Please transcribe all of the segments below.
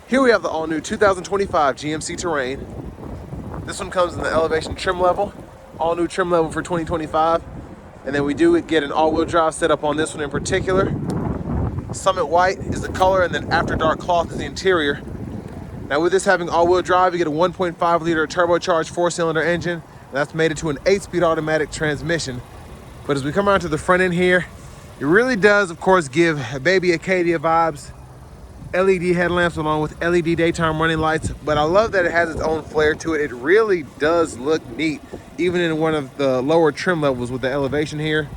Here we have the all-new 2025 GMC Terrain. This one comes in the elevation trim level, all-new trim level for 2025. And then we do get an all-wheel drive setup on this one in particular. Summit white is the color, and then after dark cloth is the interior. Now with this having all-wheel drive, you get a 1.5 liter turbocharged 4-cylinder engine, and that's made it to an 8-speed automatic transmission. But as we come around to the front end here, it really does, of course, give a baby Acadia vibes. LED headlamps along with LED daytime running lights, but I love that it has its own flair to it. It really does look neat, even in one of the lower trim levels with the elevation here.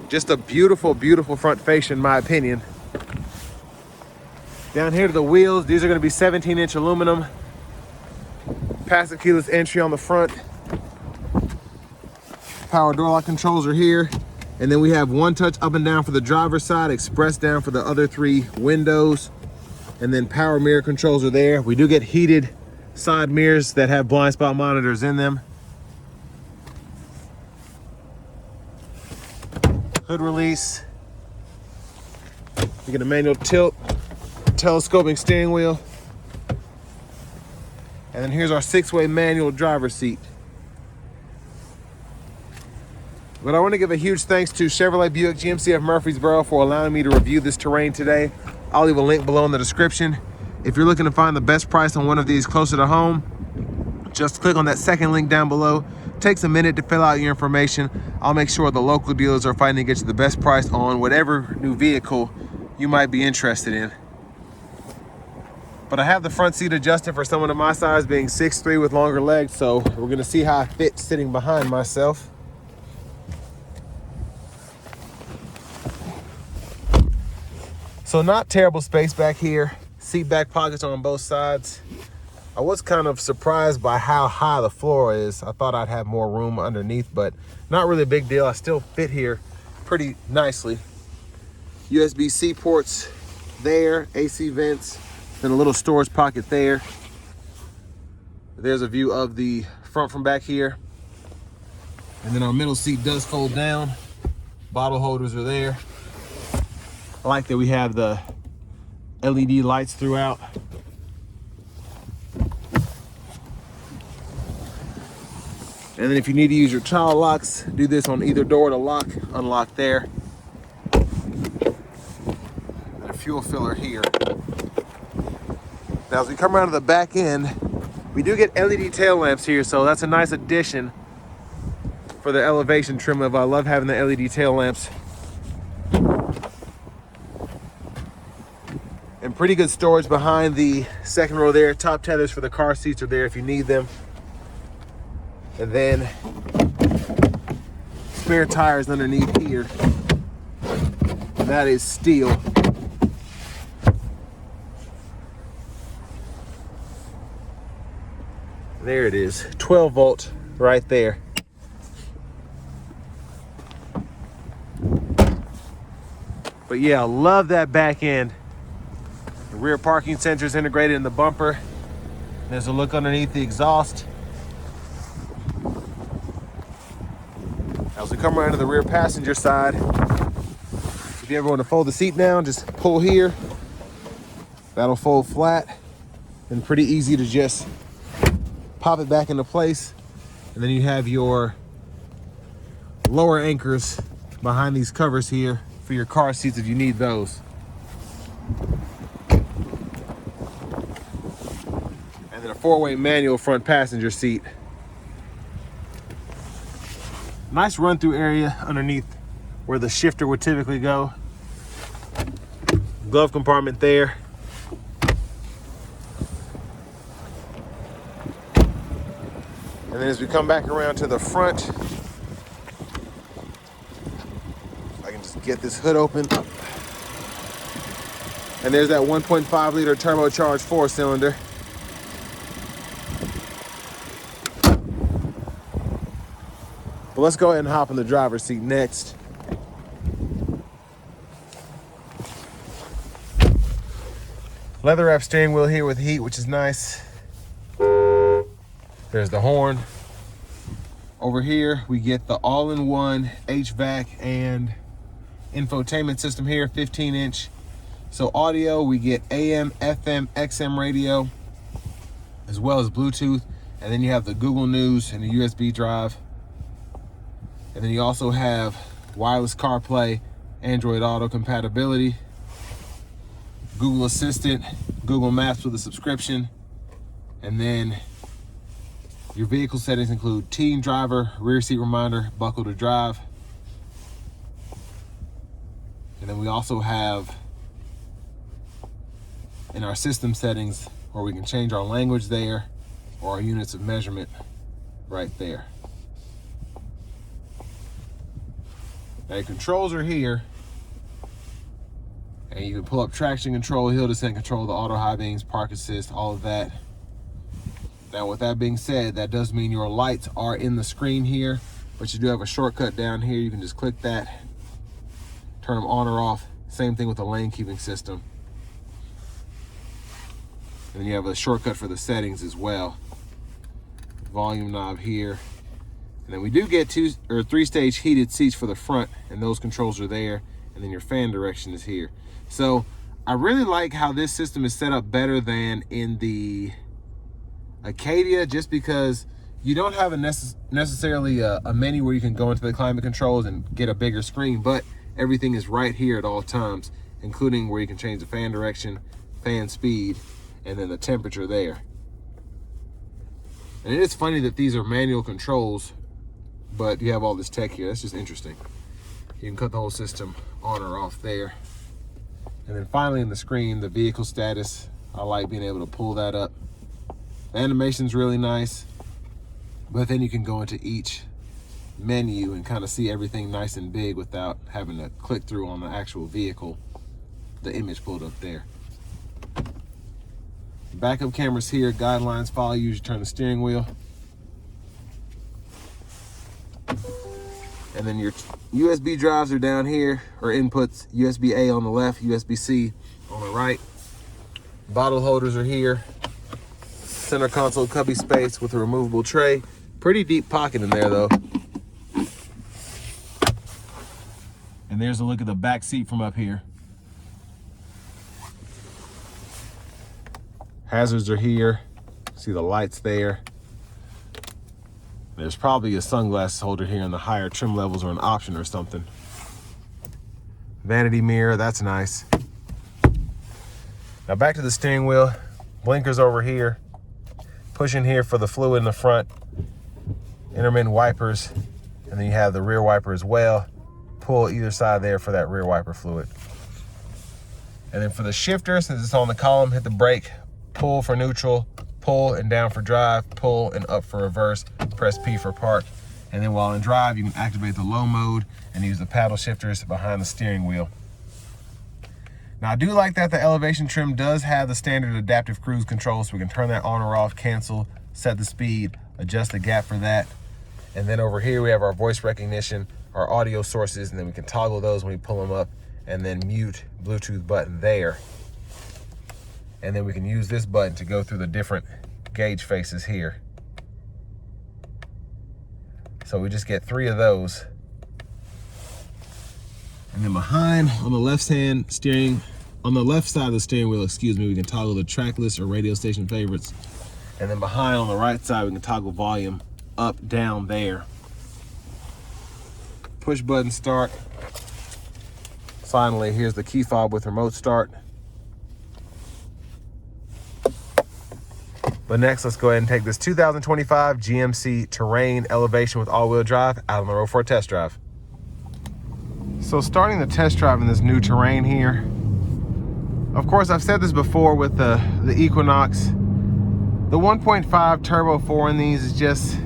Just a beautiful, beautiful front fascia in my opinion. Down here to the wheels, these are going to be 17-inch aluminum. Passive keyless entry on the front. Power door lock controls are here. And then we have one touch up and down for the driver's side, express down for the other 3 windows. And then power mirror controls are there. We do get heated side mirrors that have blind spot monitors in them. Hood release. You get a manual tilt, telescoping steering wheel. And then here's our 6-way manual driver's seat. But I want to give a huge thanks to Chevrolet Buick GMC of Murfreesboro for allowing me to review this Terrain today. I'll leave a link below in the description. If you're looking to find the best price on one of these closer to home, just click on that second link down below. Takes a minute to fill out your information. I'll make sure the local dealers are fighting to get you the best price on whatever new vehicle you might be interested in. But I have the front seat adjusted for someone of my size, being 6'3" with longer legs, so we're gonna see how I fit sitting behind myself. So not terrible space back here. Seat back pockets on both sides. I was kind of surprised by how high the floor is. I thought I'd have more room underneath, but not really a big deal. I still fit here pretty nicely. USB-C ports there, AC vents, then a little storage pocket there. There's a view of the front from back here. And then our middle seat does fold down. Bottle holders are there. I like that we have the LED lights throughout. And then if you need to use your child locks, do this on either door to lock, unlock there. And a fuel filler here. Now as we come around to the back end, we do get LED tail lamps here, so that's a nice addition for the elevation trim level. I love having the LED tail lamps. And pretty good storage behind the second row there. Top tethers for the car seats are there if you need them. And then spare tires underneath here. And that is steel. There it is, 12 volt right there. But yeah, I love that back end. The rear parking sensors integrated in the bumper. There's a look underneath the exhaust. As we come around to the rear passenger side, if you ever want to fold the seat down, just pull here. That'll fold flat and pretty easy to just pop it back into place. And then you have your lower anchors behind these covers here for your car seats if you need those. And then a 4-way manual front passenger seat. Nice run through area underneath where the shifter would typically go. Glove compartment there. And then as we come back around to the front, I can just get this hood open. And there's that 1.5 liter turbocharged 4-cylinder. But let's go ahead and hop in the driver's seat next. Leather wrap steering wheel here with heat, which is nice. There's the horn. Over here, we get the all-in-one HVAC and infotainment system here, 15-inch So audio, we get AM, FM, XM radio, as well as Bluetooth. And then you have the Google News and the USB drive. And then you also have wireless CarPlay, Android Auto compatibility, Google Assistant, Google Maps with a subscription. And then your vehicle settings include teen driver, rear seat reminder, buckle to drive. And then we also have in our system settings where we can change our language there or our units of measurement right there. Now your controls are here, and you can pull up traction control, hill descent control, the auto high beams, park assist, all of that. Now with that being said, that does mean your lights are in the screen here, but you do have a shortcut down here. You can just click that, turn them on or off. Same thing with the lane keeping system. And then you have a shortcut for the settings as well. Volume knob here. And then we do get 2 or 3-stage heated seats for the front, and those controls are there. And then your fan direction is here. So I really like how this system is set up better than in the Acadia, just because you don't have necessarily a menu where you can go into the climate controls and get a bigger screen, but everything is right here at all times, including where you can change the fan direction, fan speed, and then the temperature there. And it is funny that these are manual controls, but you have all this tech here. That's just interesting. You can cut the whole system on or off there. And then finally in the screen, the vehicle status. I like being able to pull that up. The animation's really nice, but then you can go into each menu and kind of see everything nice and big without having to click through on the actual vehicle, the image pulled up there. Backup cameras here, guidelines follow you as you turn the steering wheel. And then your USB drives are down here, or inputs, USB-A on the left, USB-C on the right. Bottle holders are here. Center console cubby space with a removable tray. Pretty deep pocket in there though. And there's a look at the back seat from up here. Hazards are here. See the lights there. There's probably a sunglasses holder here in the higher trim levels, or an option or something. Vanity mirror, that's nice. Now back to the steering wheel. Blinkers over here. Push in here for the fluid in the front. Intermittent wipers. And then you have the rear wiper as well. Pull either side there for that rear wiper fluid. And then for the shifter, since it's on the column, hit the brake. Pull for neutral, pull and down for drive, pull and up for reverse, press P for park. And then while in drive, you can activate the low mode and use the paddle shifters behind the steering wheel. Now I do like that the elevation trim does have the standard adaptive cruise control, so we can turn that on or off, cancel, set the speed, adjust the gap for that. And then over here we have our voice recognition, our audio sources, and then we can toggle those when we pull them up, and then mute Bluetooth button there. And then we can use this button to go through the different gauge faces here. So we just get 3 of those. And then behind on the left side of the steering wheel, we can toggle the track list or radio station favorites. And then behind on the right side, we can toggle volume up, down there. Push button start. Finally, here's the key fob with remote start. But next, let's go ahead and take this 2025 GMC Terrain Elevation with all-wheel drive out on the road for a test drive. So starting the test drive in this new Terrain here, of course, I've said this before with the Equinox, the 1.5 turbo 4 in these is just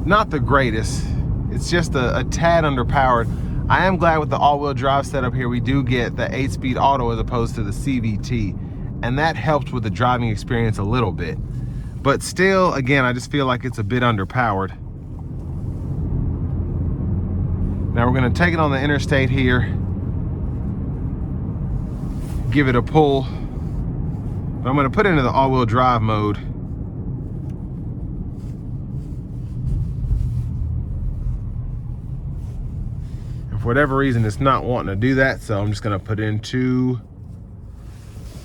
not the greatest. It's just a tad underpowered. I am glad with the all-wheel drive setup here, we do get the 8-speed auto as opposed to the CVT. And that helps with the driving experience a little bit. But still, again, I just feel like it's a bit underpowered. Now we're gonna take it on the interstate here, give it a pull. But I'm gonna put it into the all-wheel drive mode. And For whatever reason, it's not wanting to do that, so I'm just gonna put it into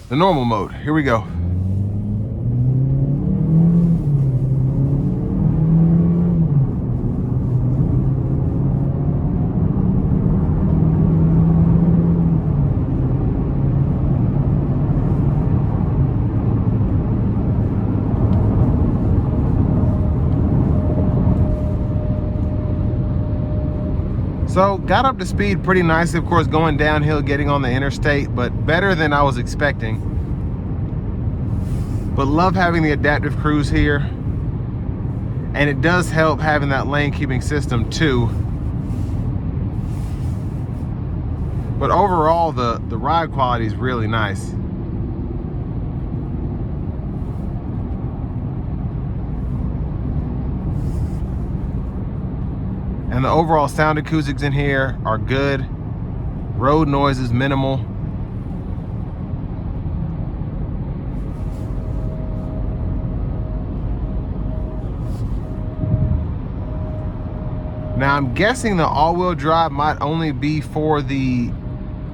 the normal mode. Here we go. So got up to speed pretty nicely, of course, going downhill, getting on the interstate, but better than I was expecting. But love having the adaptive cruise here. And it does help having that lane keeping system too. But overall, the ride quality is really nice. And the overall sound acoustics in here are good. Road noise is minimal. Now I'm guessing the all-wheel drive might only be for the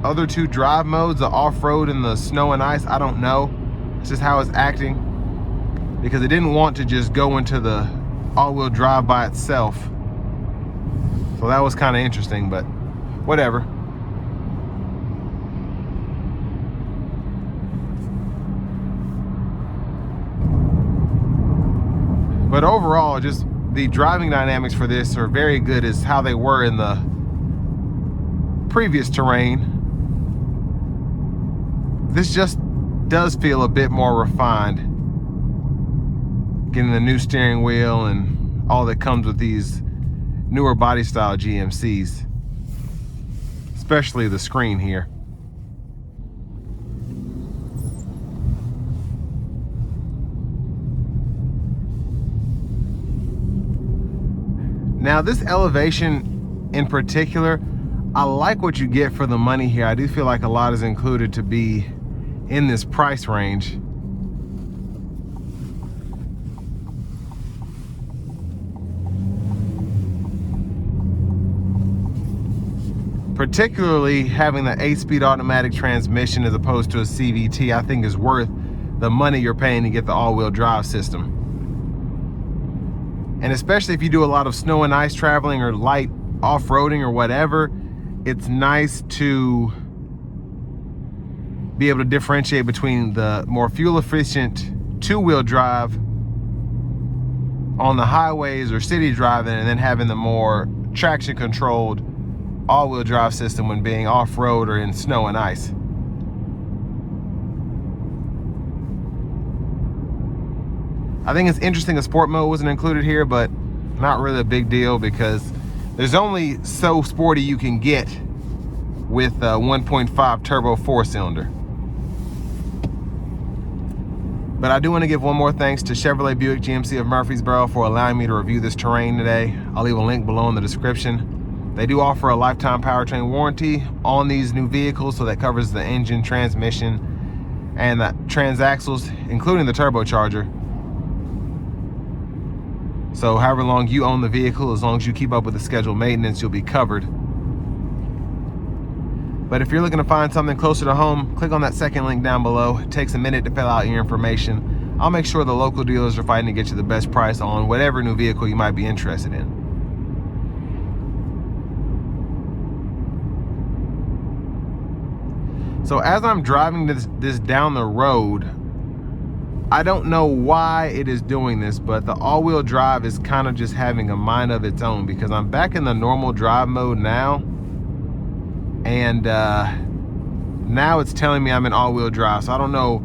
other two drive modes, the off-road and the snow and ice. I don't know. It's just how it's acting. Because it didn't want to just go into the all-wheel drive by itself. So that was kind of interesting, but whatever. But overall, just the driving dynamics for this are very good as how they were in the previous Terrain. This just does feel a bit more refined. Getting the new steering wheel and all that comes with these newer body style GMCs, especially the screen here. Now this elevation in particular, I like what you get for the money here. I do feel like a lot is included to be in this price range. Particularly having the 8-speed automatic transmission as opposed to a CVT, I think is worth the money you're paying to get the all-wheel drive system. And especially if you do a lot of snow and ice traveling or light off-roading or whatever, it's nice to be able to differentiate between the more fuel-efficient two-wheel drive on the highways or city driving, and then having the more traction-controlled all-wheel drive system when being off-road or in snow and ice. I think it's interesting a sport mode wasn't included here, but not really a big deal because there's only so sporty you can get with a 1.5 turbo 4-cylinder. But I do want to give one more thanks to Chevrolet Buick GMC of Murfreesboro for allowing me to review this Terrain today. I'll leave a link below in the description. They do offer a lifetime powertrain warranty on these new vehicles, so that covers the engine, transmission, and the transaxles, including the turbocharger. So however long you own the vehicle, as long as you keep up with the scheduled maintenance, you'll be covered. But if you're looking to find something closer to home, click on that second link down below. It takes a minute to fill out your information. I'll make sure the local dealers are fighting to get you the best price on whatever new vehicle you might be interested in. So as I'm driving this down the road, I don't know why it is doing this, but the all-wheel drive is kind of just having a mind of its own, because I'm back in the normal drive mode now, and now it's telling me I'm in all-wheel drive. So I don't know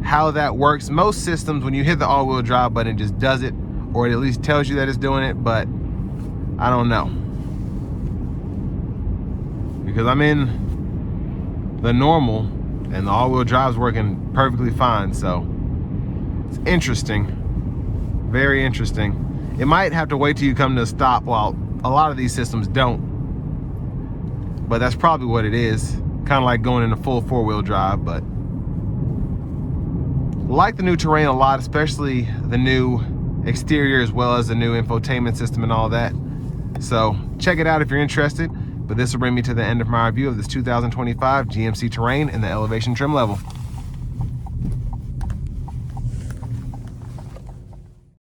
how that works. Most systems, when you hit the all-wheel drive button, it just does it, or it at least tells you that it's doing it, but I don't know. Because I'm in the normal and the all-wheel drive's working perfectly fine, so it's interesting, very interesting. It might have to wait till you come to a stop, while a lot of these systems don't, but that's probably what it is. Kind of like going into full 4-wheel drive. But like the new Terrain a lot, especially the new exterior as well as the new infotainment system and all that. So check it out if you're interested. But this will bring me to the end of my review of this 2025 GMC Terrain in the elevation trim level.